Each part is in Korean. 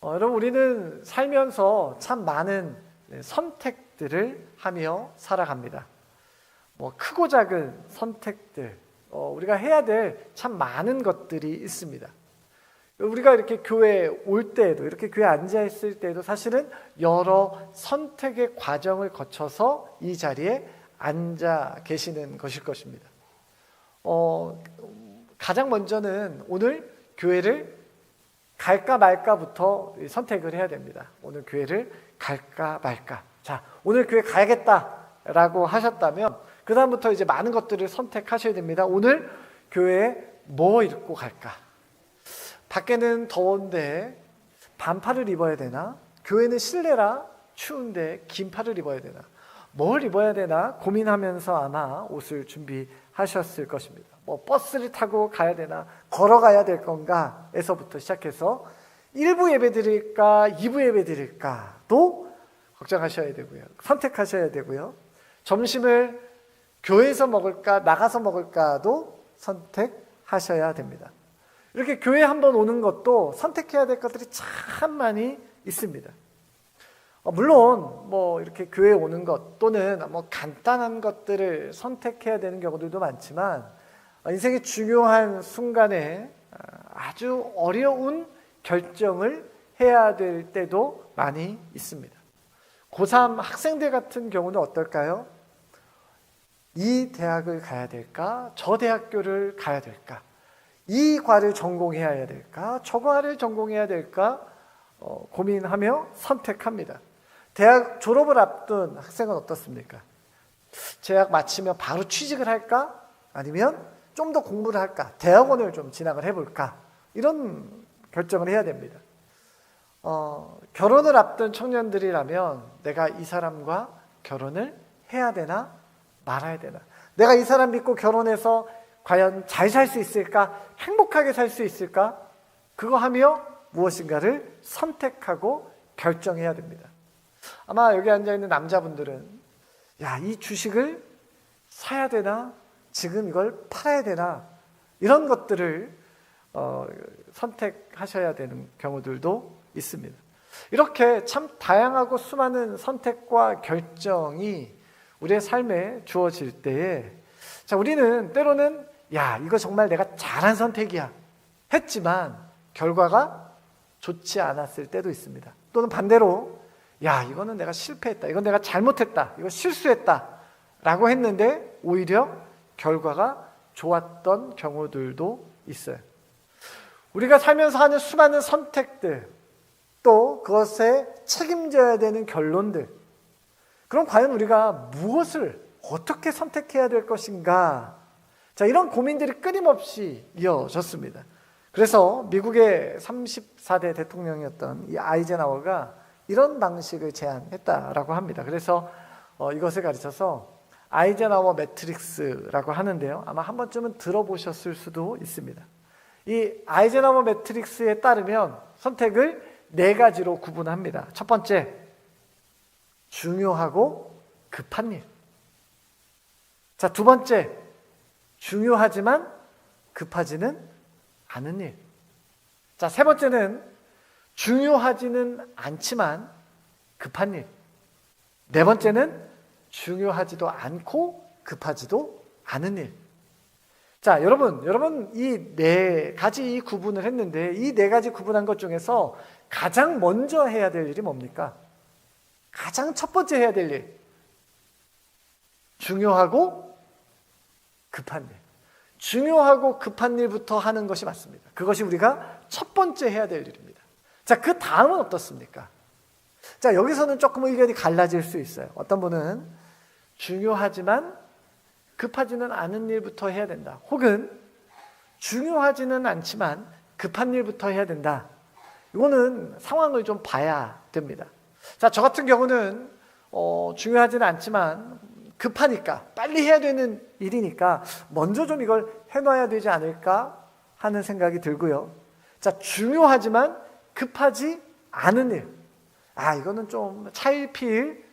여러분, 우리는 살면서 참 많은 선택들을 하며 살아갑니다. 크고 작은 선택들, 우리가 해야 될 참 많은 것들이 있습니다. 우리가 이렇게 교회에 올 때에도, 이렇게 교회에 앉아 있을 때에도 사실은 여러 선택의 과정을 거쳐서 이 자리에 앉아 계시는 것일 것입니다. 가장 먼저는 오늘 교회를 갈까 말까부터 선택을 해야 됩니다. 오늘 교회를 갈까 말까. 자, 오늘 교회 가야겠다라고 하셨다면 그 다음부터 이제 많은 것들을 선택하셔야 됩니다. 오늘 교회에 뭐 입고 갈까? 밖에는 더운데 반팔을 입어야 되나? 교회는 실내라 추운데 긴팔을 입어야 되나? 뭘 입어야 되나 고민하면서 아마 옷을 준비하셨을 것입니다. 버스를 타고 가야 되나, 걸어가야 될 건가 에서부터 시작해서 1부 예배 드릴까, 2부 예배 드릴까도 걱정하셔야 되고요. 선택하셔야 되고요. 점심을 교회에서 먹을까, 나가서 먹을까도 선택하셔야 됩니다. 이렇게 교회 한번 오는 것도 선택해야 될 것들이 참 많이 있습니다. 물론 이렇게 교회에 오는 것 또는 간단한 것들을 선택해야 되는 경우들도 많지만 인생의 중요한 순간에 아주 어려운 결정을 해야 될 때도 많이 있습니다. 고3 학생들 같은 경우는 어떨까요? 이 대학을 가야 될까? 저 대학교를 가야 될까? 이 과를 전공해야 될까? 저 과를 전공해야 될까? 고민하며 선택합니다. 대학 졸업을 앞둔 학생은 어떻습니까? 재학 마치면 바로 취직을 할까? 아니면 좀 더 공부를 할까? 대학원을 좀 진학을 해볼까? 이런 결정을 해야 됩니다. 결혼을 앞둔 청년들이라면 내가 이 사람과 결혼을 해야 되나 말아야 되나? 내가 이 사람 믿고 결혼해서 과연 잘 살 수 있을까? 행복하게 살 수 있을까? 그거 하며 무엇인가를 선택하고 결정해야 됩니다. 아마 여기 앉아있는 남자분들은 이 주식을 사야 되나? 지금 이걸 팔아야 되나? 이런 것들을 선택하셔야 되는 경우들도 있습니다. 이렇게 참 다양하고 수많은 선택과 결정이 우리의 삶에 주어질 때에 우리는 때로는 이거 정말 내가 잘한 선택이야 했지만 결과가 좋지 않았을 때도 있습니다. 또는 반대로 이거는 내가 실패했다, 이건 내가 잘못했다, 이거 실수했다 라고 했는데 오히려 결과가 좋았던 경우들도 있어요. 우리가 살면서 하는 수많은 선택들, 또 그것에 책임져야 되는 결론들, 그럼 과연 우리가 무엇을 어떻게 선택해야 될 것인가? 이런 고민들이 끊임없이 이어졌습니다. 그래서 미국의 34대 대통령이었던 이 아이젠하워가 이런 방식을 제안했다라고 합니다. 그래서 이것을 가르쳐서 아이젠하워 매트릭스라고 하는데요. 아마 한 번쯤은 들어보셨을 수도 있습니다. 이 아이젠하워 매트릭스에 따르면 선택을 4가지로 구분합니다. 첫 번째, 중요하고 급한 일. 두 번째, 중요하지만 급하지는 않은 일. 세 번째는 중요하지는 않지만 급한 일. 네 번째는 중요하지도 않고 급하지도 않은 일. 여러분 이 4가지 구분을 했는데 이 4가지 구분한 것 중에서 가장 먼저 해야 될 일이 뭡니까? 가장 첫 번째 해야 될 일. 중요하고 급한 일. 중요하고 급한 일부터 하는 것이 맞습니다. 그것이 우리가 첫 번째 해야 될 일입니다. 그 다음은 어떻습니까? 여기서는 조금 의견이 갈라질 수 있어요. 어떤 분은 중요하지만 급하지는 않은 일부터 해야 된다. 혹은 중요하지는 않지만 급한 일부터 해야 된다. 이거는 상황을 좀 봐야 됩니다. 저 같은 경우는 중요하지는 않지만 급하니까 빨리 해야 되는 일이니까 먼저 좀 이걸 해놔야 되지 않을까 하는 생각이 들고요. 중요하지만 급하지 않은 일. 이거는 좀 차일피일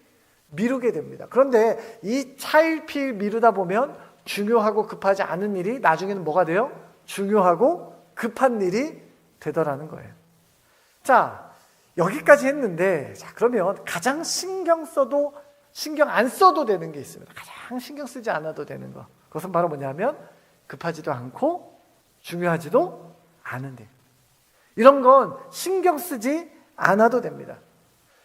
미루게 됩니다. 그런데 이 차일피일 미루다 보면 중요하고 급하지 않은 일이 나중에는 뭐가 돼요? 중요하고 급한 일이 되더라는 거예요. 여기까지 했는데, 자, 그러면 가장 신경 안 써도 되는 게 있습니다. 가장 신경 쓰지 않아도 되는 거. 그것은 바로 뭐냐면 급하지도 않고 중요하지도 않은데, 이런 건 신경 쓰지 않아도 됩니다.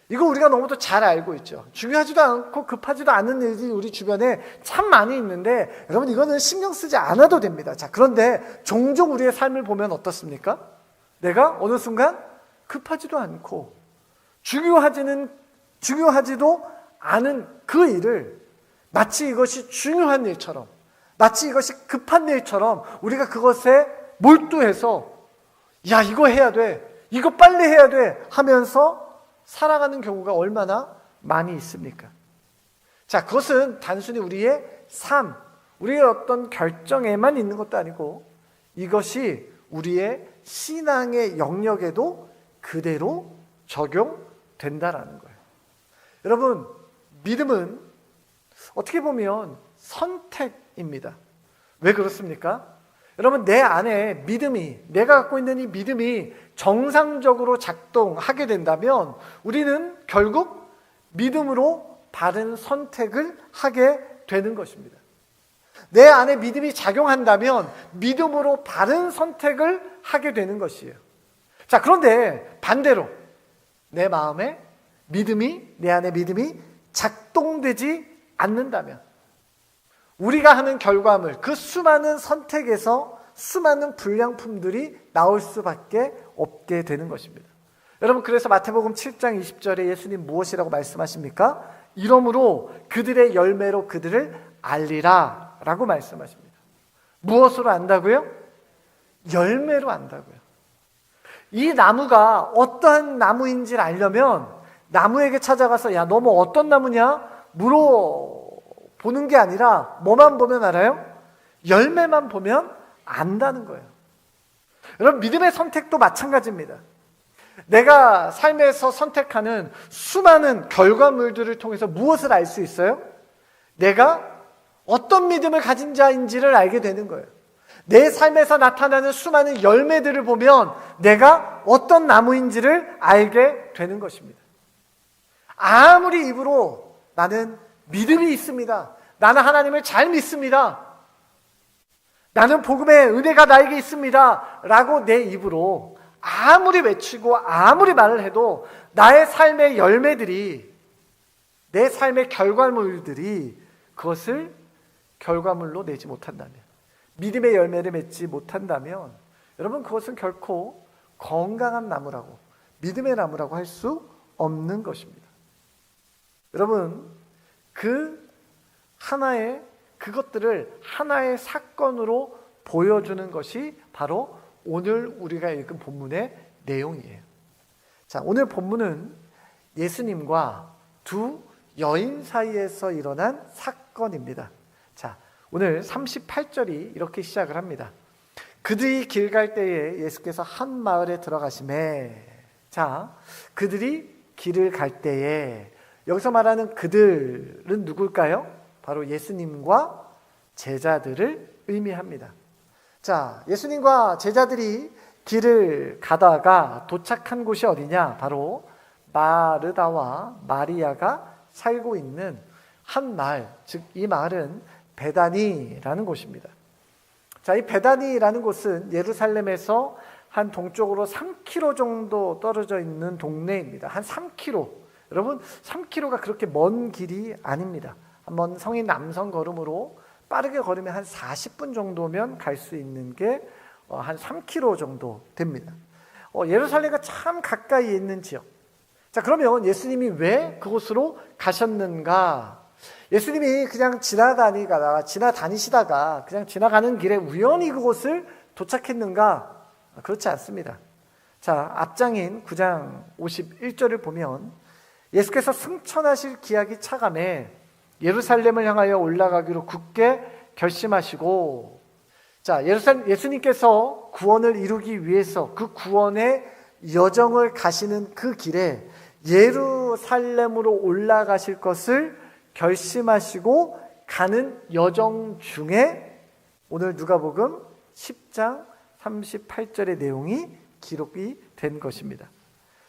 이거 우리가 너무도 잘 알고 있죠. 중요하지도 않고 급하지도 않은 일이 우리 주변에 참 많이 있는데, 여러분 이거는 신경 쓰지 않아도 됩니다. 자, 그런데 종종 우리의 삶을 보면 어떻습니까? 내가 어느 순간 급하지도 않고 중요하지도 않은 그 일을 마치 이것이 중요한 일처럼, 마치 이것이 급한 일처럼 우리가 그것에 몰두해서 야, 이거 해야 돼, 이거 빨리 해야 돼 하면서 살아가는 경우가 얼마나 많이 있습니까? 자, 그것은 단순히 우리의 삶, 우리의 어떤 결정에만 있는 것도 아니고 이것이 우리의 신앙의 영역에도 그대로 적용된다라는 거예요. 여러분, 믿음은 어떻게 보면 선택입니다. 왜 그렇습니까? 여러분, 내 안에 내가 갖고 있는 이 믿음이 정상적으로 작동하게 된다면 우리는 결국 믿음으로 바른 선택을 하게 되는 것입니다. 내 안에 믿음이 작용한다면 믿음으로 바른 선택을 하게 되는 것이에요. 자, 그런데 반대로 내 안에 믿음이 작동되지 않는다면 우리가 하는 결과물, 그 수많은 선택에서 수많은 불량품들이 나올 수밖에 없게 되는 것입니다. 여러분, 그래서 마태복음 7장 20절에 예수님 무엇이라고 말씀하십니까? 이러므로 그들의 열매로 그들을 알리라 라고 말씀하십니다. 무엇으로 안다고요? 열매로 안다고요. 이 나무가 어떠한 나무인지를 알려면 나무에게 찾아가서 야, 너 뭐 어떤 나무냐? 물어보는 게 아니라 뭐만 보면 알아요? 열매만 보면 안다는 거예요. 여러분, 믿음의 선택도 마찬가지입니다. 내가 삶에서 선택하는 수많은 결과물들을 통해서 무엇을 알 수 있어요? 내가 어떤 믿음을 가진 자인지를 알게 되는 거예요. 내 삶에서 나타나는 수많은 열매들을 보면 내가 어떤 나무인지를 알게 되는 것입니다. 아무리 입으로 나는 믿음이 있습니다, 나는 하나님을 잘 믿습니다, 나는 복음의 은혜가 나에게 있습니다 라고 내 입으로 아무리 외치고 아무리 말을 해도 나의 삶의 열매들이, 내 삶의 결과물들이 그것을 결과물로 내지 못한다면, 믿음의 열매를 맺지 못한다면 여러분, 그것은 결코 건강한 나무라고, 믿음의 나무라고 할 수 없는 것입니다. 여러분, 그것들을 하나의 사건으로 보여주는 것이 바로 오늘 우리가 읽은 본문의 내용이에요. 자, 오늘 본문은 예수님과 두 여인 사이에서 일어난 사건입니다. 자, 오늘 38절이 이렇게 시작을 합니다. 그들이 길 갈 때에 예수께서 한 마을에 들어가시매. 자, 그들이 길을 갈 때에, 여기서 말하는 그들은 누굴까요? 바로 예수님과 제자들을 의미합니다. 자, 예수님과 제자들이 길을 가다가 도착한 곳이 어디냐? 바로 마르다와 마리아가 살고 있는 한 마을, 즉 이 마을은 베다니라는 곳입니다. 자, 이 베다니라는 곳은 예루살렘에서 한 동쪽으로 3km 정도 떨어져 있는 동네입니다. 한 3km. 여러분, 3km가 그렇게 먼 길이 아닙니다. 한번 성인 남성 걸음으로 빠르게 걸으면 한 40분 정도면 갈 수 있는 게 한 3km 정도 됩니다. 예루살렘과 참 가까이 있는 지역. 자, 그러면 예수님이 왜 그곳으로 가셨는가? 예수님이 그냥 지나다니시다가 그냥 지나가는 길에 우연히 그곳을 도착했는가? 그렇지 않습니다. 자, 앞장인 9장 51절을 보면 예수께서 승천하실 기약이 차감해 예루살렘을 향하여 올라가기로 굳게 결심하시고, 자, 예수님께서 구원을 이루기 위해서 그 구원의 여정을 가시는 그 길에 예루살렘으로 올라가실 것을 결심하시고 가는 여정 중에 오늘 누가복음 10장 38절의 내용이 기록이 된 것입니다.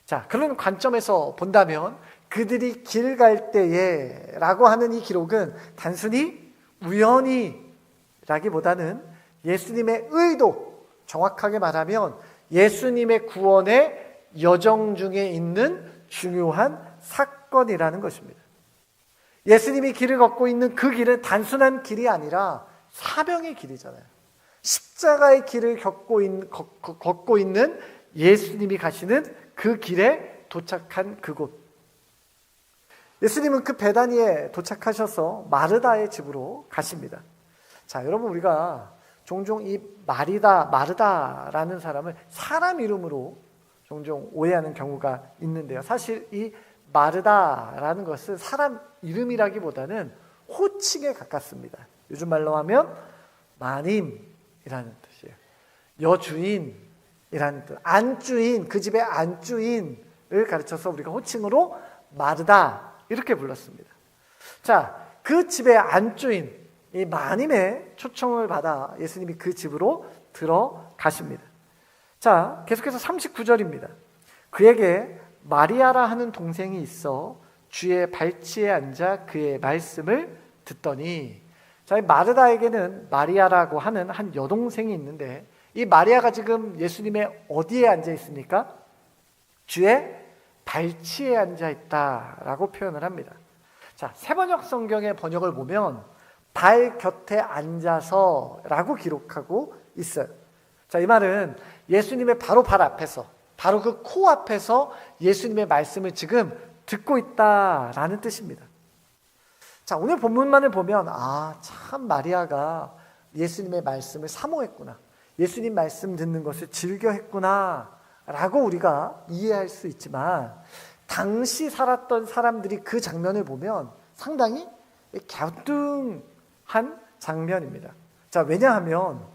자, 그런 관점에서 본다면 그들이 길 갈 때에 라고 하는 이 기록은 단순히 우연이라기보다는 예수님의 의도, 정확하게 말하면 예수님의 구원의 여정 중에 있는 중요한 사건이라는 것입니다. 예수님이 길을 걷고 있는 그 길은 단순한 길이 아니라 사명의 길이잖아요. 십자가의 길을 걷고 있는 예수님이 가시는 그 길에 도착한 그곳. 예수님은 그 베다니에 도착하셔서 마르다의 집으로 가십니다. 자, 여러분, 우리가 종종 이 마르다라는 사람을 사람 이름으로 종종 오해하는 경우가 있는데요. 사실 이 마르다라는 것은 사람 이름이라기보다는 호칭에 가깝습니다. 요즘 말로 하면 마님이라는 뜻이에요. 여주인이라는 뜻. 안주인, 그 집의 안주인을 가르쳐서 우리가 호칭으로 마르다 이렇게 불렀습니다. 자, 그 집의 안주인, 이 마님의 초청을 받아 예수님이 그 집으로 들어가십니다. 자, 계속해서 39절입니다. 그에게 마리아라 하는 동생이 있어 주의 발치에 앉아 그의 말씀을 듣더니, 자, 마르다에게는 마리아라고 하는 한 여동생이 있는데 이 마리아가 지금 예수님의 어디에 앉아 있습니까? 주의 발치에 앉아 있다라고 표현을 합니다. 자, 새번역 성경의 번역을 보면 발 곁에 앉아서라고 기록하고 있어요. 자, 이 말은 예수님의 바로 발 앞에서, 바로 그 코앞에서 예수님의 말씀을 지금 듣고 있다라는 뜻입니다. 자, 오늘 본문만을 보면 참 마리아가 예수님의 말씀을 사모했구나, 예수님 말씀 듣는 것을 즐겨했구나 라고 우리가 이해할 수 있지만, 당시 살았던 사람들이 그 장면을 보면 상당히 갸우뚱한 장면입니다. 자, 왜냐하면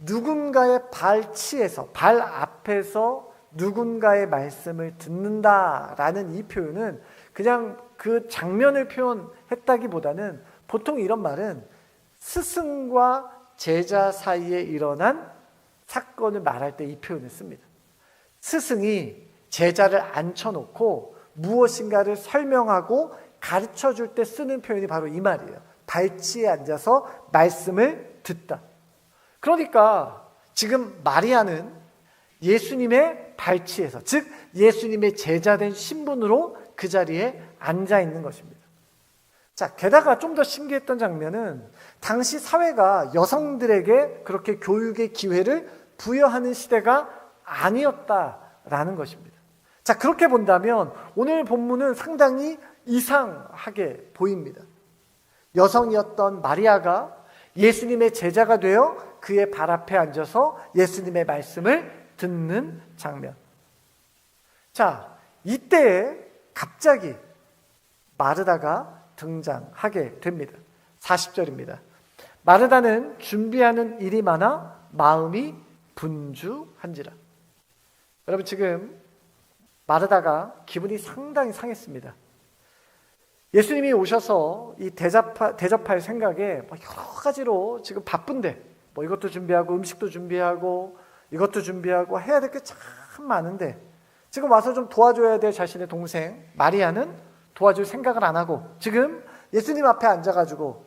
누군가의 발치에서, 발 앞에서 누군가의 말씀을 듣는다라는 이 표현은 그냥 그 장면을 표현했다기보다는 보통 이런 말은 스승과 제자 사이에 일어난 사건을 말할 때 이 표현을 씁니다. 스승이 제자를 앉혀놓고 무엇인가를 설명하고 가르쳐줄 때 쓰는 표현이 바로 이 말이에요. 발치에 앉아서 말씀을 듣다. 그러니까 지금 마리아는 예수님의 발치에서, 즉 예수님의 제자된 신분으로 그 자리에 앉아 있는 것입니다. 자, 게다가 좀 더 신기했던 장면은 당시 사회가 여성들에게 그렇게 교육의 기회를 부여하는 시대가 아니었다라는 것입니다. 자, 그렇게 본다면 오늘 본문은 상당히 이상하게 보입니다. 여성이었던 마리아가 예수님의 제자가 되어 그의 발 앞에 앉아서 예수님의 말씀을 듣는 장면. 자, 이때에 갑자기 마르다가 등장하게 됩니다. 40절입니다. 마르다는 준비하는 일이 많아 마음이 분주한지라. 여러분, 지금 마르다가 기분이 상당히 상했습니다. 예수님이 오셔서 이 대접할 생각에 여러 가지로 지금 바쁜데, 이것도 준비하고 음식도 준비하고 이것도 준비하고 해야 될 게 참 많은데, 지금 와서 좀 도와줘야 될 자신의 동생 마리아는 도와줄 생각을 안 하고 지금 예수님 앞에 앉아가지고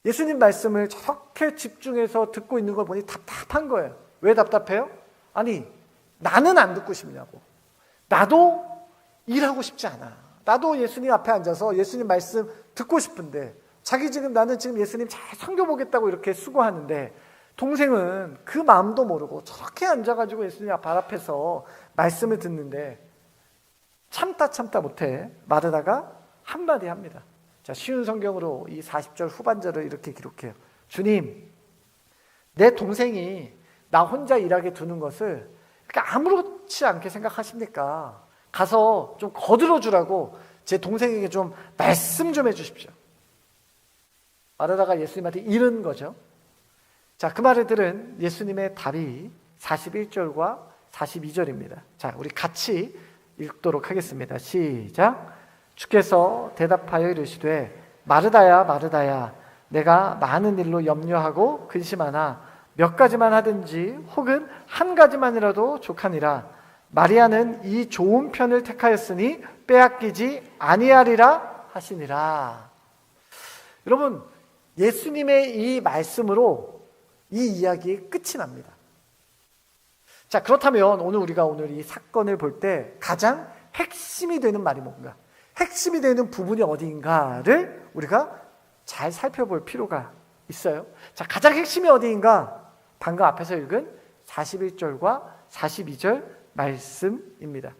예수님 말씀을 저렇게 집중해서 듣고 있는 걸 보니 답답한 거예요. 왜 답답해요? 아니, 나는 안 듣고 싶냐고. 나도 일하고 싶지 않아. 나도 예수님 앞에 앉아서 예수님 말씀 듣고 싶은데, 나는 지금 예수님 잘 섬겨보겠다고 이렇게 수고하는데, 동생은 그 마음도 모르고 저렇게 앉아가지고 예수님 발 앞에서 말씀을 듣는데 참다 못해 마르다가 한마디 합니다. 자, 쉬운 성경으로 이 40절 후반절을 이렇게 기록해요. 주님, 내 동생이 나 혼자 일하게 두는 것을 아무렇지 않게 생각하십니까? 가서 좀 거들어 주라고 제 동생에게 좀 말씀 좀 해주십시오. 마르다가 예수님한테 이른 거죠. 자, 그 말을 들은 예수님의 답이 41절과 42절입니다. 자, 우리 같이 읽도록 하겠습니다. 시작. 주께서 대답하여 이르시되 마르다야 마르다야, 내가 많은 일로 염려하고 근심하나 몇 가지만 하든지 혹은 한 가지만이라도 족하니라. 마리아는 이 좋은 편을 택하였으니 빼앗기지 아니하리라 하시니라. 여러분, 예수님의 이 말씀으로 이 이야기의 끝이 납니다. 자, 그렇다면 우리가 오늘 이 사건을 볼 때 가장 핵심이 되는 말이 뭔가, 핵심이 되는 부분이 어디인가를 우리가 잘 살펴볼 필요가 있어요. 자, 가장 핵심이 어디인가? 방금 앞에서 읽은 41절과 42절 말씀입니다.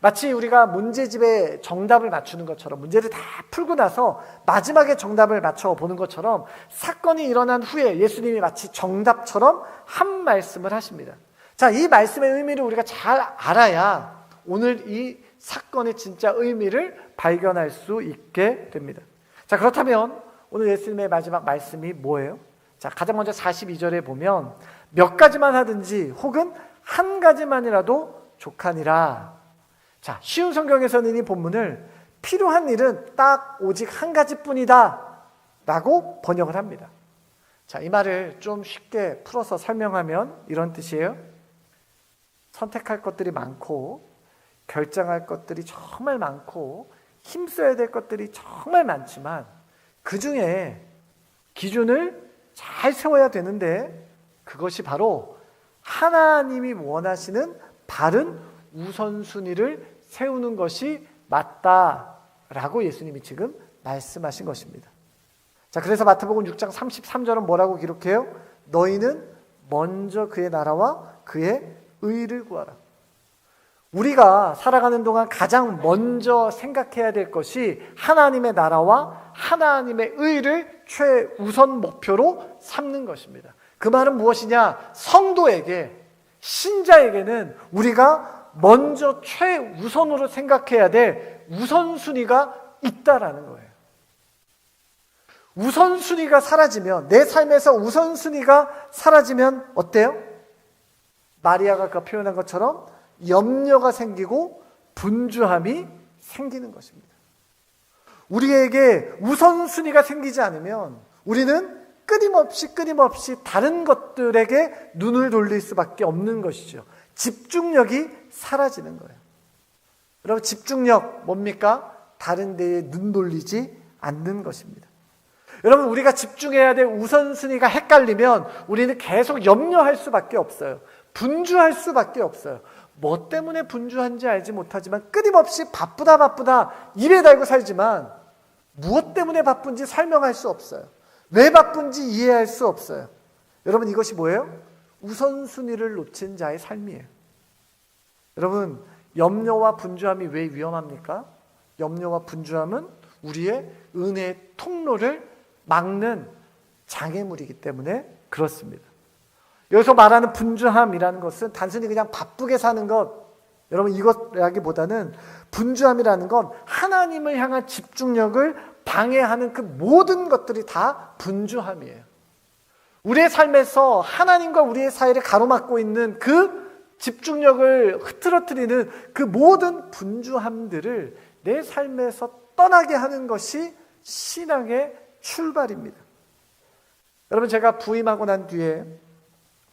마치 우리가 문제집에 정답을 맞추는 것처럼, 문제를 다 풀고 나서 마지막에 정답을 맞춰보는 것처럼 사건이 일어난 후에 예수님이 마치 정답처럼 한 말씀을 하십니다. 자, 이 말씀의 의미를 우리가 잘 알아야 오늘 이 사건의 진짜 의미를 발견할 수 있게 됩니다. 자, 그렇다면 오늘 예수님의 마지막 말씀이 뭐예요? 자, 가장 먼저 42절에 보면 몇 가지만 하든지 혹은 한 가지만이라도 족하니라. 자, 쉬운 성경에서는 이 본문을 필요한 일은 딱 오직 한 가지뿐이다 라고 번역을 합니다. 자, 이 말을 좀 쉽게 풀어서 설명하면 이런 뜻이에요. 선택할 것들이 많고 결정할 것들이 정말 많고 힘써야 될 것들이 정말 많지만 그 중에 기준을 잘 세워야 되는데 그것이 바로 하나님이 원하시는 바른 우선순위를 세우는 것이 맞다라고 예수님이 지금 말씀하신 것입니다. 자, 그래서 마태복음 6장 33절은 뭐라고 기록해요? 너희는 먼저 그의 나라와 그의 의를 구하라. 우리가 살아가는 동안 가장 먼저 생각해야 될 것이 하나님의 나라와 하나님의 의를 최우선 목표로 삼는 것입니다. 그 말은 무엇이냐? 성도에게, 신자에게는 우리가 먼저 최우선으로 생각해야 될 우선순위가 있다라는 거예요. 우선순위가 사라지면, 내 삶에서 우선순위가 사라지면 어때요? 마리아가 그 표현한 것처럼 염려가 생기고 분주함이 생기는 것입니다. 우리에게 우선순위가 생기지 않으면 우리는 끊임없이 다른 것들에게 눈을 돌릴 수밖에 없는 것이죠. 집중력이 사라지는 거예요. 여러분, 집중력 뭡니까? 다른 데에 눈 돌리지 않는 것입니다. 여러분, 우리가 집중해야 될 우선순위가 헷갈리면 우리는 계속 염려할 수밖에 없어요. 분주할 수밖에 없어요. 뭐 때문에 분주한지 알지 못하지만 끊임없이 바쁘다 입에 달고 살지만 무엇 때문에 바쁜지 설명할 수 없어요. 왜 바쁜지 이해할 수 없어요. 여러분, 이것이 뭐예요? 우선순위를 놓친 자의 삶이에요. 여러분, 염려와 분주함이 왜 위험합니까? 염려와 분주함은 우리의 은혜의 통로를 막는 장애물이기 때문에 그렇습니다. 여기서 말하는 분주함이라는 것은 단순히 그냥 바쁘게 사는 것, 여러분, 이것이라기보다는 분주함이라는 건 하나님을 향한 집중력을 방해하는 그 모든 것들이 다 분주함이에요. 우리의 삶에서 하나님과 우리의 사이를 가로막고 있는 그 집중력을 흐트러뜨리는 그 모든 분주함들을 내 삶에서 떠나게 하는 것이 신앙의 출발입니다. 여러분, 제가 부임하고 난 뒤에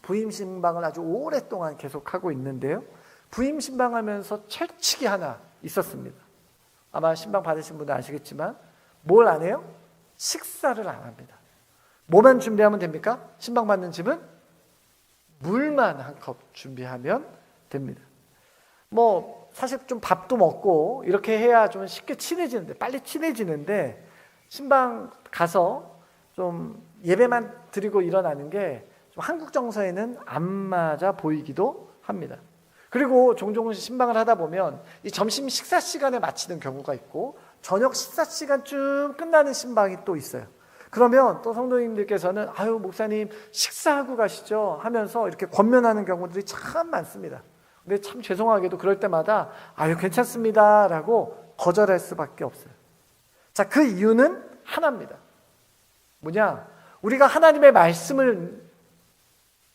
부임 신방을 아주 오랫동안 계속하고 있는데요. 부임 신방하면서 철칙이 하나 있었습니다. 아마 신방 받으신 분들 아시겠지만 뭘 안 해요? 식사를 안 합니다. 뭐만 준비하면 됩니까? 신방 받는 집은 물만 한 컵 준비하면 됩니다. 뭐 사실 좀 밥도 먹고 이렇게 해야 좀 쉽게 친해지는데, 빨리 친해지는데 신방 가서 좀 예배만 드리고 일어나는 게 좀 한국 정서에는 안 맞아 보이기도 합니다. 그리고 종종 신방을 하다 보면 이 점심 식사 시간에 마치는 경우가 있고 저녁 식사 시간쯤 끝나는 신방이 또 있어요. 그러면 또 성도님들께서는 아유, 목사님 식사하고 가시죠 하면서 이렇게 권면하는 경우들이 참 많습니다. 근데 참 죄송하게도 그럴 때마다 아유, 괜찮습니다 라고 거절할 수밖에 없어요. 자, 그 이유는 하나입니다. 뭐냐? 우리가 하나님의 말씀을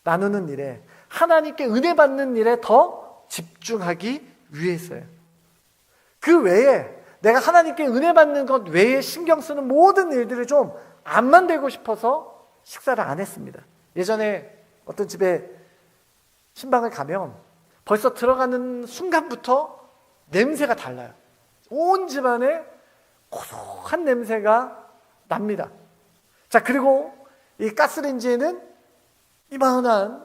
나누는 일에, 하나님께 은혜 받는 일에 더 집중하기 위해서예요. 그 외에 내가 하나님께 은혜 받는 것 외에 신경 쓰는 모든 일들을 좀 안 만들고 싶어서 식사를 안 했습니다. 예전에 어떤 집에 신방을 가면 벌써 들어가는 순간부터 냄새가 달라요. 온 집안에 고소한 냄새가 납니다. 자, 그리고 이 가스레인지에는 이만한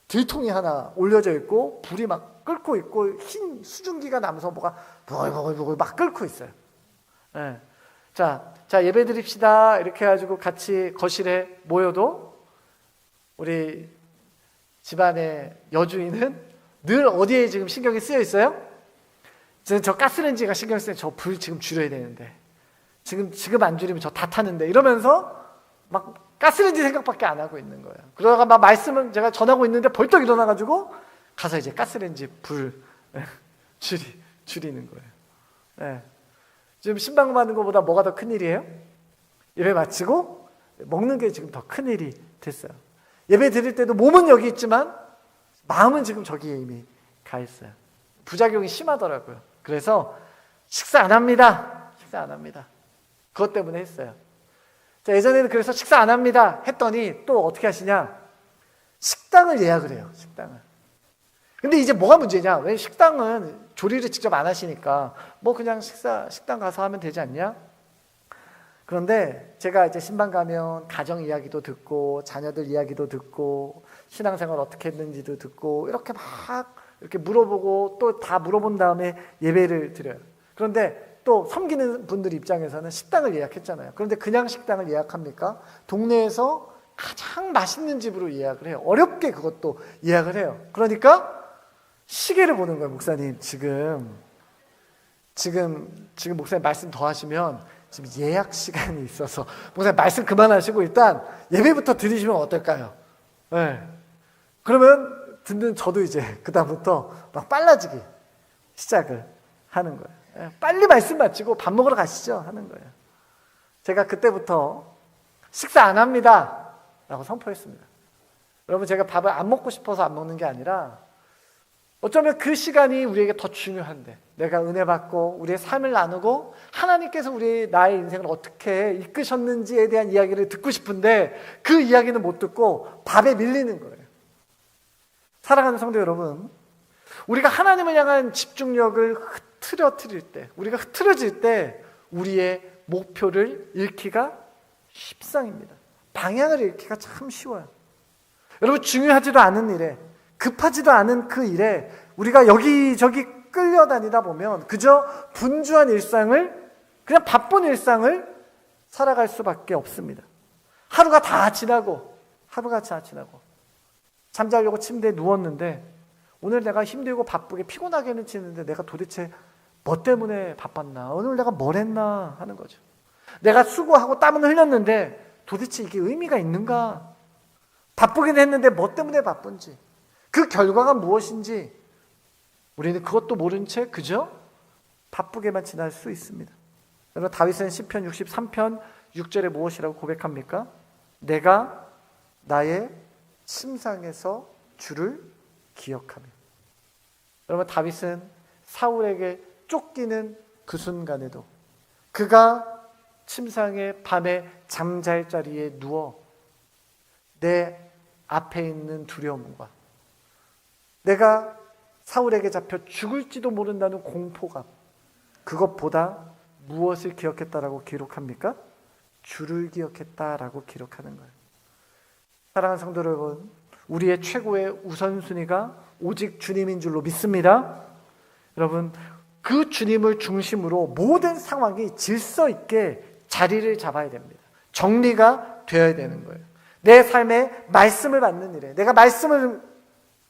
들통이 하나 올려져 있고 불이 막 끓고 있고 흰 수증기가 나면서 뭐가 부글부글 막 끓고 있어요. 네. 자, 예배 드립시다 이렇게 해가지고 같이 거실에 모여도 우리 집안의 여주인은 늘 어디에 지금 신경이 쓰여 있어요? 저 가스레인지가 신경 쓰여 저 불 지금 줄여야 되는데 지금 안 줄이면 저 다 타는데 이러면서 막 가스레인지 생각밖에 안 하고 있는 거예요. 그러다가 막 말씀을 제가 전하고 있는데 벌떡 일어나가지고 가서 이제 가스레인지 불 줄이는 거예요. 네. 지금 신방하는 것보다 뭐가 더 큰일이에요? 예배 마치고 먹는 게 지금 더 큰일이 됐어요. 예배 드릴 때도 몸은 여기 있지만 마음은 지금 저기에 이미 가 있어요. 부작용이 심하더라고요. 그래서 식사 안 합니다. 그것 때문에 했어요. 자, 예전에는 그래서 식사 안 합니다 했더니 또 어떻게 하시냐? 식당을 예약을 해요. 근데 이제 뭐가 문제냐? 왜 식당은 조리를 직접 안 하시니까 뭐 그냥 식당 가서 하면 되지 않냐? 그런데 제가 이제 신방 가면 가정 이야기도 듣고 자녀들 이야기도 듣고 신앙생활 어떻게 했는지도 듣고 이렇게 막 이렇게 물어보고 또 다 물어본 다음에 예배를 드려요. 그런데 또 섬기는 분들 입장에서는 식당을 예약했잖아요. 그런데 그냥 식당을 예약합니까? 동네에서 가장 맛있는 집으로 예약을 해요. 어렵게 그것도 예약을 해요. 그러니까 시계를 보는 거예요. 목사님 지금 목사님 말씀 더 하시면 지금 예약 시간이 있어서 목사님 말씀 그만하시고 일단 예배부터 드리시면 어떨까요? 네. 그러면 듣는 저도 이제 그다음부터 막 빨라지기 시작을 하는 거예요. 네. 빨리 말씀 마치고 밥 먹으러 가시죠 하는 거예요. 제가 그때부터 식사 안 합니다 라고 선포했습니다. 여러분 제가 밥을 안 먹고 싶어서 안 먹는 게 아니라 어쩌면 그 시간이 우리에게 더 중요한데 내가 은혜 받고 우리의 삶을 나누고 하나님께서 나의 인생을 어떻게 이끄셨는지에 대한 이야기를 듣고 싶은데 그 이야기는 못 듣고 밥에 밀리는 거예요. 사랑하는 성도 여러분, 우리가 하나님을 향한 집중력을 흐트러뜨릴 때, 우리가 흐트러질 때 우리의 목표를 잃기가 쉽상입니다. 방향을 잃기가 참 쉬워요. 여러분 중요하지도 않은 일에 급하지도 않은 그 일에 우리가 여기저기 끌려다니다 보면 그저 분주한 일상을 그냥 바쁜 일상을 살아갈 수밖에 없습니다. 하루가 다 지나고 잠자려고 침대에 누웠는데 오늘 내가 힘들고 바쁘게 피곤하게는 치는데 내가 도대체 뭐 때문에 바빴나? 오늘 내가 뭘 했나? 하는 거죠. 내가 수고하고 땀은 흘렸는데 도대체 이게 의미가 있는가? 바쁘긴 했는데 뭐 때문에 바쁜지 그 결과가 무엇인지 우리는 그것도 모른 채 그저 바쁘게만 지날 수 있습니다. 여러분 다윗은 시편 63편 6절에 무엇이라고 고백합니까? 내가 나의 침상에서 주를 기억하며. 여러분 다윗은 사울에게 쫓기는 그 순간에도 그가 침상에 밤에 잠잘 자리에 누워 내 앞에 있는 두려움과 내가 사울에게 잡혀 죽을지도 모른다는 공포감, 그것보다 무엇을 기억했다라고 기록합니까? 주를 기억했다라고 기록하는 거예요. 사랑하는 성도 여러분, 우리의 최고의 우선순위가 오직 주님인 줄로 믿습니다. 여러분, 그 주님을 중심으로 모든 상황이 질서 있게 자리를 잡아야 됩니다. 정리가 되어야 되는 거예요. 내 삶에 말씀을 받는 일에, 내가 말씀을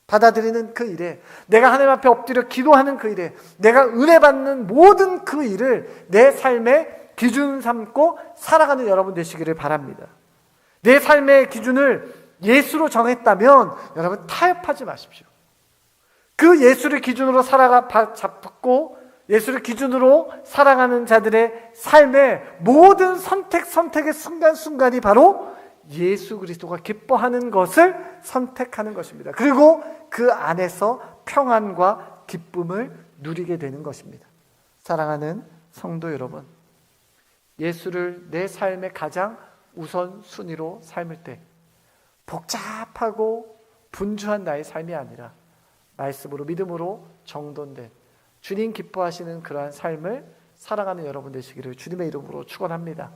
받아들이는 그 일에, 내가 하나님 앞에 엎드려 기도하는 그 일에, 내가 은혜 받는 모든 그 일을 내 삶의 기준 삼고 살아가는 여러분 되시기를 바랍니다. 내 삶의 기준을 예수로 정했다면 여러분 타협하지 마십시오. 그 예수를 기준으로 잡고 예수를 기준으로 살아가는 자들의 삶의 모든 선택의 순간순간이 바로 예수 그리스도가 기뻐하는 것을 선택하는 것입니다. 그리고 그 안에서 평안과 기쁨을 누리게 되는 것입니다. 사랑하는 성도 여러분, 예수를 내 삶의 가장 우선순위로 삶을 때 복잡하고 분주한 나의 삶이 아니라 말씀으로 믿음으로 정돈된 주님 기뻐하시는 그러한 삶을 살아가는 여러분 되시기를 주님의 이름으로 축원합니다.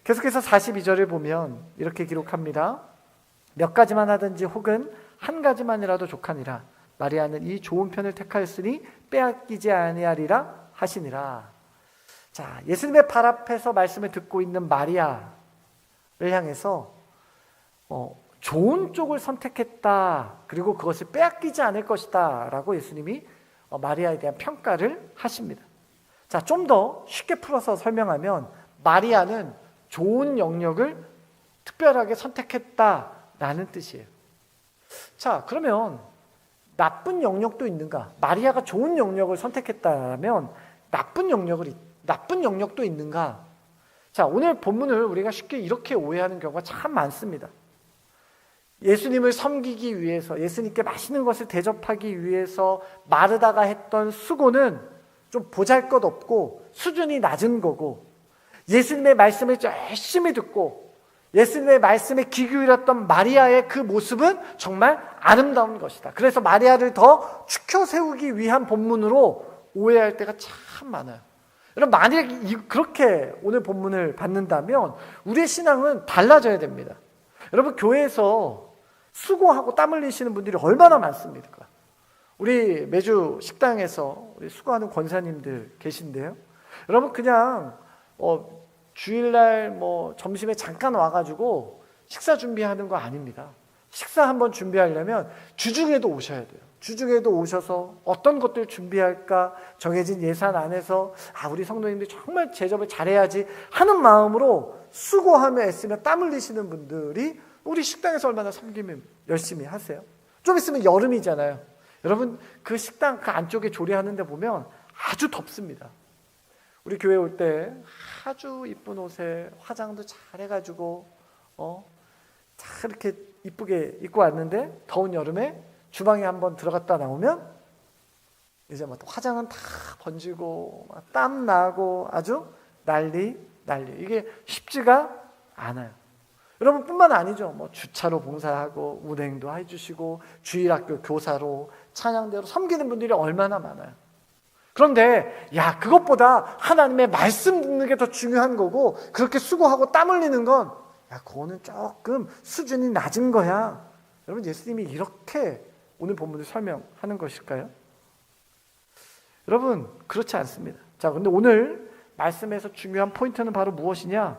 계속해서 42절을 보면 이렇게 기록합니다. 몇 가지만 하든지 혹은 한 가지만이라도 족하니라. 마리아는 이 좋은 편을 택하였으니 빼앗기지 아니하리라 하시니라. 자, 예수님의 발 앞에서 말씀을 듣고 있는 마리아를 향해서 좋은 쪽을 선택했다. 그리고 그것을 빼앗기지 않을 것이다. 라고 예수님이 마리아에 대한 평가를 하십니다. 자, 좀 더 쉽게 풀어서 설명하면 마리아는 좋은 영역을 특별하게 선택했다라는 뜻이에요. 자, 그러면 나쁜 영역도 있는가? 마리아가 좋은 영역을 선택했다면 나쁜 영역도 있는가? 자, 오늘 본문을 우리가 쉽게 이렇게 오해하는 경우가 참 많습니다. 예수님을 섬기기 위해서, 예수님께 맛있는 것을 대접하기 위해서 마르다가 했던 수고는 좀 보잘것없고 수준이 낮은 거고, 예수님의 말씀을 열심히 듣고 예수님의 말씀에 귀 기울였던 마리아의 그 모습은 정말 아름다운 것이다. 그래서 마리아를 더 추켜 세우기 위한 본문으로 오해할 때가 참 많아요. 여러분, 만약에 그렇게 오늘 본문을 받는다면 우리의 신앙은 달라져야 됩니다. 여러분, 교회에서 수고하고 땀 흘리시는 분들이 얼마나 많습니까? 우리 매주 식당에서 우리 수고하는 권사님들 계신데요. 여러분, 그냥 주일날 점심에 잠깐 와가지고 식사 준비하는 거 아닙니다. 식사 한번 준비하려면 주중에도 오셔야 돼요. 주중에도 오셔서 어떤 것들 준비할까 정해진 예산 안에서 우리 성도님들이 정말 제접을 잘해야지 하는 마음으로 수고하며 애쓰며 땀 흘리시는 분들이 우리 식당에서 얼마나 섬기면 열심히 하세요. 좀 있으면 여름이잖아요. 여러분, 그 식당 그 안쪽에 조리하는 데 보면 아주 덥습니다. 우리 교회 올 때 아주 이쁜 옷에 화장도 잘 해가지고 잘 이렇게 이쁘게 입고 왔는데 더운 여름에 주방에 한번 들어갔다 나오면 이제 화장은 다 번지고 땀 나고 아주 난리. 이게 쉽지가 않아요. 여러분 뿐만 아니죠. 주차로 봉사하고 운행도 해주시고 주일학교 교사로 찬양대로 섬기는 분들이 얼마나 많아요. 그런데 그것보다 하나님의 말씀 듣는 게 더 중요한 거고, 그렇게 수고하고 땀 흘리는 건 그거는 조금 수준이 낮은 거야. 여러분, 예수님이 이렇게 오늘 본문을 설명하는 것일까요? 여러분, 그렇지 않습니다. 자, 근데 오늘 말씀에서 중요한 포인트는 바로 무엇이냐?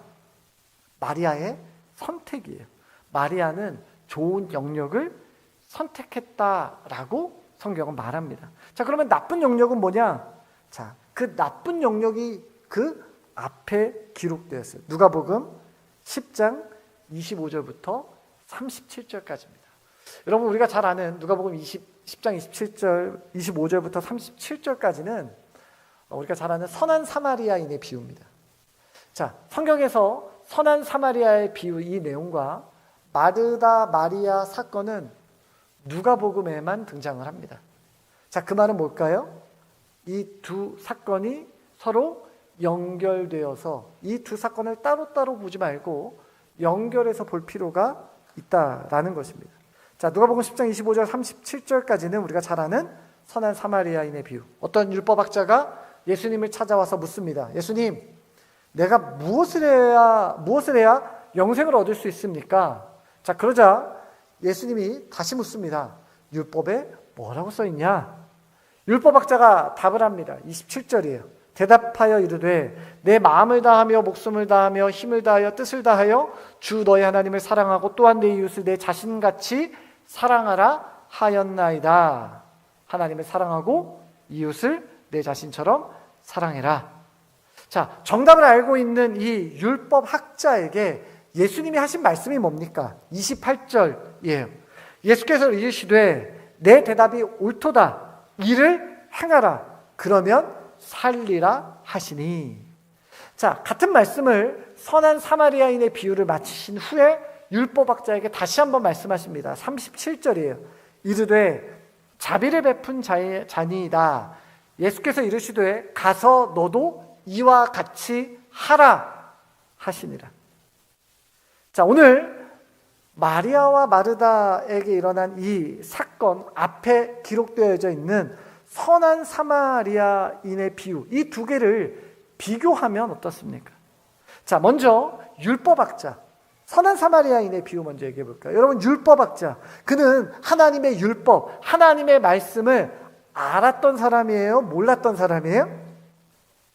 마리아의 선택이에요. 마리아는 좋은 영역을 선택했다라고 성경은 말합니다. 자, 그러면 나쁜 영역은 뭐냐? 자, 그 나쁜 영역이 그 앞에 기록되었어요. 누가복음 10장 25절부터 37절까지입니다. 여러분, 우리가 잘 아는 누가복음 10장 27절, 25절부터 37절까지는 우리가 잘 아는 선한 사마리아인의 비유입니다. 자, 성경에서 선한 사마리아의 비유 이 내용과 마르다 마리아 사건은 누가복음에만 등장을 합니다. 자, 그 말은 뭘까요? 이 두 사건이 서로 연결되어서 이 두 사건을 따로따로 보지 말고 연결해서 볼 필요가 있다라는 것입니다. 자, 누가복음 10장 25절 37절까지는 우리가 잘 아는 선한 사마리아인의 비유. 어떤 율법학자가 예수님을 찾아와서 묻습니다. 예수님, 내가 무엇을 해야 영생을 얻을 수 있습니까? 자, 그러자 예수님이 다시 묻습니다. 율법에 뭐라고 써 있냐? 율법학자가 답을 합니다. 27절이에요. 대답하여 이르되 내 마음을 다하며 목숨을 다하며 힘을 다하여 뜻을 다하여 주 너의 하나님을 사랑하고 또한 내 이웃을 내 자신같이 사랑하라 하였나이다. 하나님을 사랑하고 이웃을 내 자신처럼 사랑해라. 자, 정답을 알고 있는 이 율법학자에게 예수님이 하신 말씀이 뭡니까? 28절이에요. 예수께서 이르시되 내 대답이 옳도다. 이를 행하라. 그러면 살리라 하시니. 자, 같은 말씀을 선한 사마리아인의 비유를 마치신 후에 율법학자에게 다시 한번 말씀하십니다. 37절이에요. 이르되 자비를 베푼 자니이다. 예수께서 이르시되 가서 너도 이와 같이 하라 하시니라. 자, 오늘 마리아와 마르다에게 일어난 이 사건 앞에 기록되어져 있는 선한 사마리아인의 비유, 이 두 개를 비교하면 어떻습니까? 자, 먼저 율법학자, 선한 사마리아인의 비유 먼저 얘기해 볼까요? 여러분, 율법학자, 그는 하나님의 율법, 하나님의 말씀을 알았던 사람이에요? 몰랐던 사람이에요?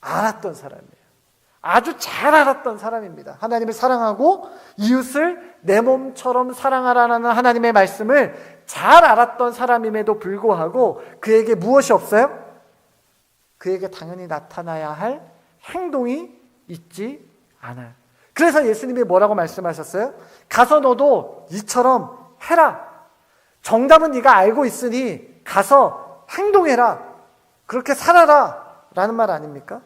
알았던 사람이에요. 아주 잘 알았던 사람입니다. 하나님을 사랑하고 이웃을 내 몸처럼 사랑하라는 하나님의 말씀을 잘 알았던 사람임에도 불구하고 그에게 무엇이 없어요? 그에게 당연히 나타나야 할 행동이 있지 않아요. 그래서 예수님이 뭐라고 말씀하셨어요? 가서 너도 이처럼 해라. 정답은 네가 알고 있으니 가서 행동해라. 그렇게 살아라. 라는 말 아닙니까?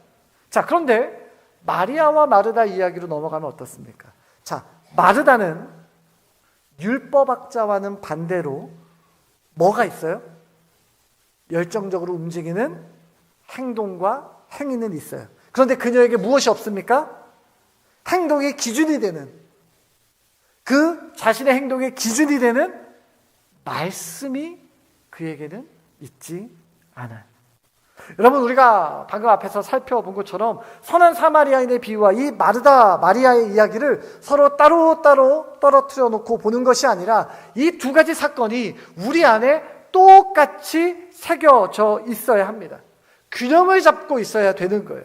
자, 그런데 마리아와 마르다 이야기로 넘어가면 어떻습니까? 자, 마르다는 율법학자와는 반대로 뭐가 있어요? 열정적으로 움직이는 행동과 행위는 있어요. 그런데 그녀에게 무엇이 없습니까? 행동의 기준이 되는, 그 자신의 행동의 기준이 되는 말씀이 그에게는 있지 않아요. 여러분, 우리가 방금 앞에서 살펴본 것처럼 선한 사마리아인의 비유와 이 마르다, 마리아의 이야기를 서로 따로따로 떨어뜨려 놓고 보는 것이 아니라 이 두 가지 사건이 우리 안에 똑같이 새겨져 있어야 합니다. 균형을 잡고 있어야 되는 거예요.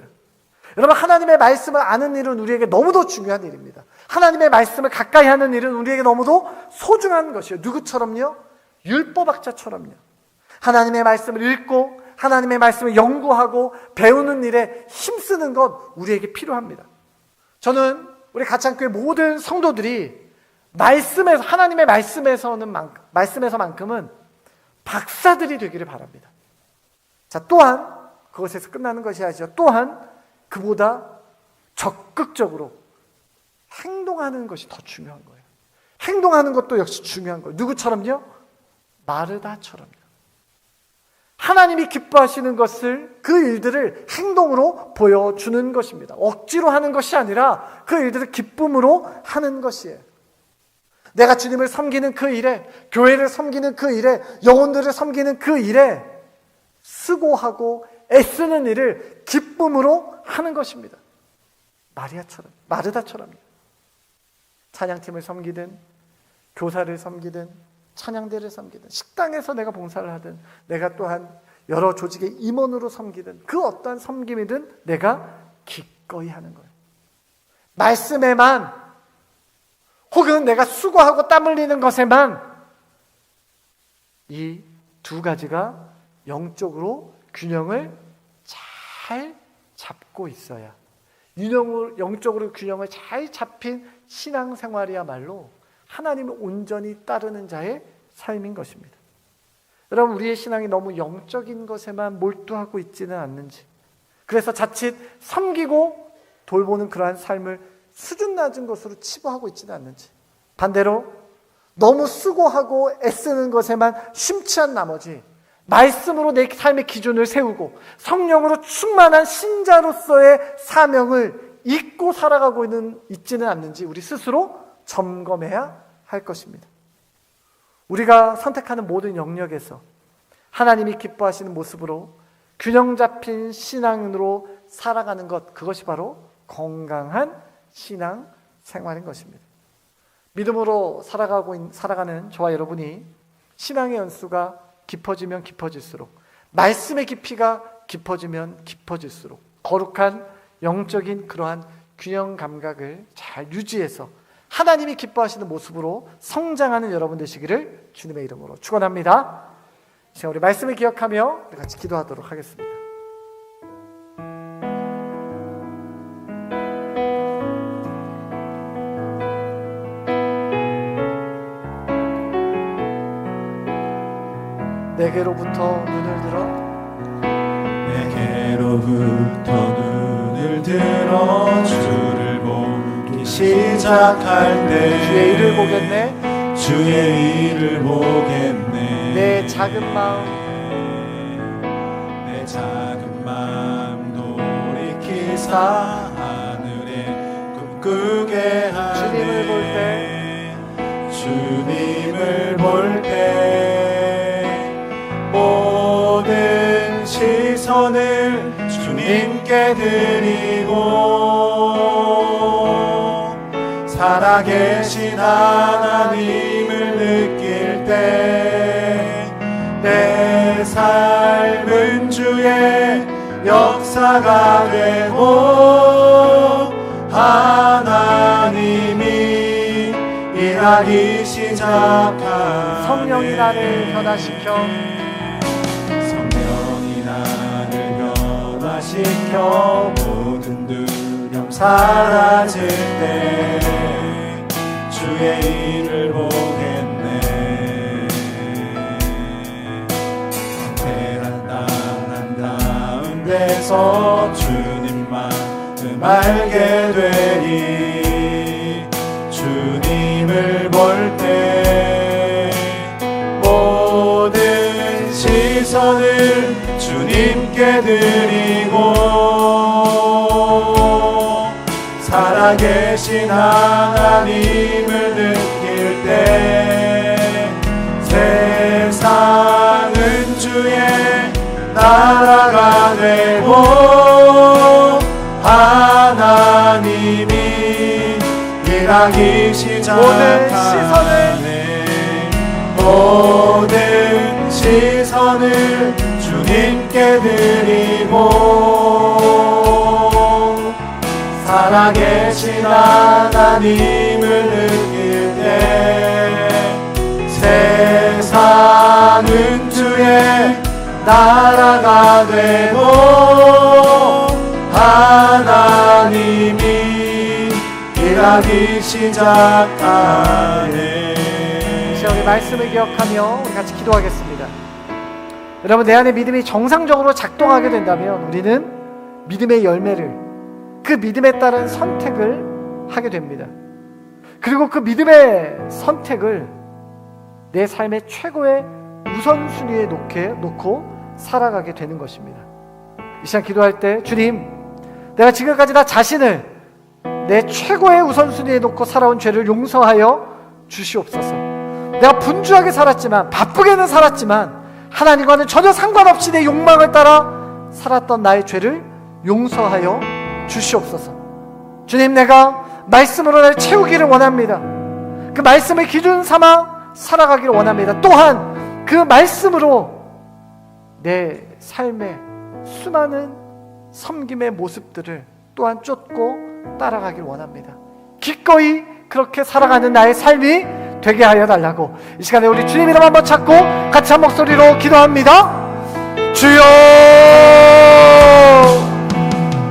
여러분, 하나님의 말씀을 아는 일은 우리에게 너무도 중요한 일입니다. 하나님의 말씀을 가까이 하는 일은 우리에게 너무도 소중한 것이에요. 누구처럼요? 율법학자처럼요. 하나님의 말씀을 읽고 하나님의 말씀을 연구하고 배우는 일에 힘쓰는 것 우리에게 필요합니다. 저는 우리 가창교회 모든 성도들이 말씀에서, 하나님의 말씀에서만큼은 박사들이 되기를 바랍니다. 자, 또한 그것에서 끝나는 것이 아니죠. 또한 그보다 적극적으로 행동하는 것이 더 중요한 거예요. 행동하는 것도 역시 중요한 거예요. 누구처럼요? 마르다처럼요. 하나님이 기뻐하시는 것을, 그 일들을 행동으로 보여주는 것입니다. 억지로 하는 것이 아니라 그 일들을 기쁨으로 하는 것이에요. 내가 주님을 섬기는 그 일에, 교회를 섬기는 그 일에, 영혼들을 섬기는 그 일에 수고하고 애쓰는 일을 기쁨으로 하는 것입니다. 마리아처럼, 마르다처럼요. 찬양팀을 섬기든, 교사를 섬기든, 찬양대를 섬기든, 식당에서 내가 봉사를 하든, 내가 또한 여러 조직의 임원으로 섬기든, 그 어떠한 섬김이든 내가 기꺼이 하는 거예요. 말씀에만, 혹은 내가 수고하고 땀 흘리는 것에만 이 두 가지가 영적으로 균형을 잘 잡고 있어야, 영적으로 균형을 잘 잡힌 신앙생활이야말로 하나님을 온전히 따르는 자의 삶인 것입니다. 여러분, 우리의 신앙이 너무 영적인 것에만 몰두하고 있지는 않는지, 그래서 자칫 섬기고 돌보는 그러한 삶을 수준 낮은 것으로 치부하고 있지는 않는지, 반대로 너무 수고하고 애쓰는 것에만 심취한 나머지 말씀으로 내 삶의 기준을 세우고 성령으로 충만한 신자로서의 사명을 잊고 살아가고 있지는 않는지 우리 스스로 점검해야 할 것입니다. 우리가 선택하는 모든 영역에서 하나님이 기뻐하시는 모습으로 균형 잡힌 신앙으로 살아가는 것, 그것이 바로 건강한 신앙 생활인 것입니다. 믿음으로 살아가는 저와 여러분이 신앙의 연수가 깊어지면 깊어질수록, 말씀의 깊이가 깊어지면 깊어질수록 거룩한 영적인 그러한 균형 감각을 잘 유지해서 하나님이 기뻐하시는 모습으로 성장하는 여러분 되시기를 주님의 이름으로 축원합니다. 자, 우리 말씀을 기억하며 같이 기도하도록 하겠습니다. 내게로부터 눈을 들어, 내게로부터 눈을 들어 주를 보기 시작할 때 주의 일을 보겠네. 주의 일을 보겠네. 내 작은 마음, 내 작은 마음 돌이키사 하늘에 꿈꾸게 하네. 주님을 볼 때 주님을 볼 때 모든 시선을 주님께 드리고 살아계신 하나님을 느낄 때 내 삶은 주의 역사가 되고 하나님이 일하기 시작하네. 성령이 나를 변화시켜 성령이 나를 변화시켜 모든 두려움 사라질 때 주의 일을 보겠네. 베란 땅한 가운데서 주님만 알게 되리. 주님을 볼 때 모든 시선을 주님께 드리고 살아계신 하나님을 느낄 때 세상은 주의 나라가 되고 하나님이 일하기 시작하네. 모든 시선을 주님께 드리고 살아계신 하나님을 느낄 때 세상은 주의 나라가 되고 하나님이 일하기 시작하네. 이 시간에 말씀을 기억하며 우리 같이 기도하겠습니다. 여러분, 내 안에 믿음이 정상적으로 작동하게 된다면 우리는 믿음의 열매를, 그 믿음에 따른 선택을 하게 됩니다. 그리고 그 믿음의 선택을 내 삶의 최고의 우선순위에 놓고 살아가게 되는 것입니다. 이 시간 기도할 때, 주님, 내가 지금까지 나 자신을 내 최고의 우선순위에 놓고 살아온 죄를 용서하여 주시옵소서. 내가 분주하게 살았지만, 바쁘게는 살았지만 하나님과는 전혀 상관없이 내 욕망을 따라 살았던 나의 죄를 용서하여 주시옵소서. 주님, 내가 말씀으로 나를 채우기를 원합니다. 그 말씀을 기준 삼아 살아가기를 원합니다. 또한 그 말씀으로 내 삶의 수많은 섬김의 모습들을 또한 쫓고 따라가길 원합니다. 기꺼이 그렇게 살아가는 나의 삶이 되게 하여 달라고 이 시간에 우리 주님 이름 한번 찾고 같이 한 목소리로 기도합니다. 주여